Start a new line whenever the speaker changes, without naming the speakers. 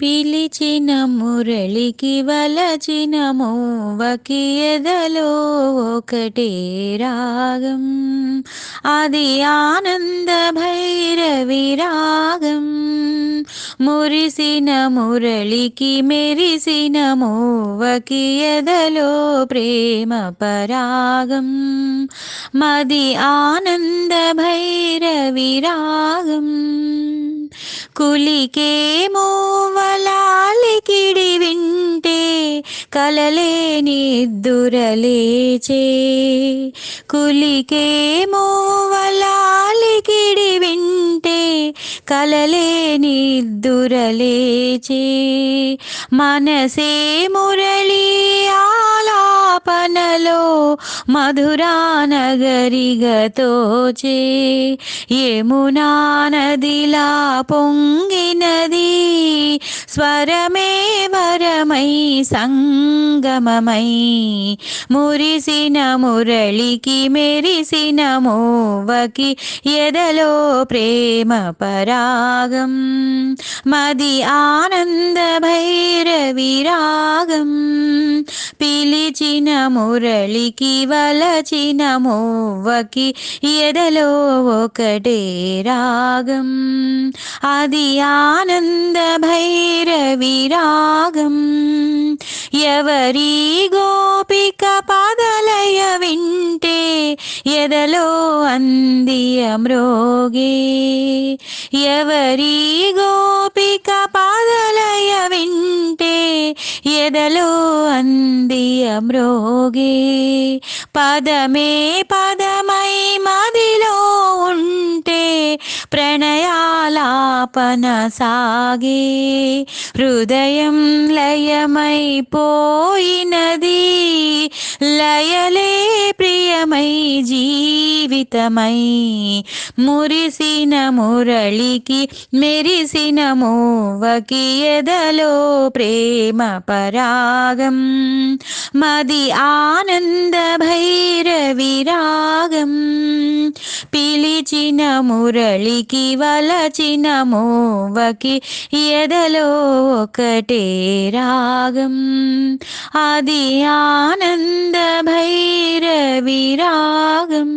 పిలిచిన మురళికి వలచిన మోవకి ఎదలో ఒకటే రాగం, అది ఆనంద భైరవి రాగం. మురిసిన మురళికి మెరిసిన మోవకి ఎదలో ప్రేమ పరాగం, మది ఆనంద భైరవి రాగం. కులికే మూవలాలికిడి వింటే కలలే నిద్దురలేచే. కులికే మూవలాలికిడి వింటే కలలే నిద్దురలేచే. మనసే మురళి ఆలాపనలో మధురా నగరిగతోచే. యమునా నదిలా పొంగినది స్వరమే వరమై సంగమమై. మురిసిన మురళికి మెరిసిన మోవకి ఎదలో ప్రేమ పరాగం, మది ఆనంద భైరవి రాగం. పిలిచిన మురళికి వలచిన మోవకి ఎదలో ఒకటే రాగం, అది ఆనంద భైరవి రాగం. ఎవరి గోపిక పదలయ వింటే ఎదలో అందియ మ్రోగే. ఎవరి గోపిక పదలయ వింటే ఎదలో అందియ మ్రోగే. పదమే పదమై మదిలో ఉంటే ప్రణయాలాపన సాగే. హృదయం లయమైపోయినది లయలే ప్రియమై జీవితమై. మురిసిన మురళికి మెరిసిన మోవకి ఎదలో ప్రేమ పరాగం, మది ఆనంద భైరవి రాగం. పిలిచిన మురళికి వలచిన మోవకి ఎదలో ఒకటే రాగం, అది ఆనంద భైరవి రాగం.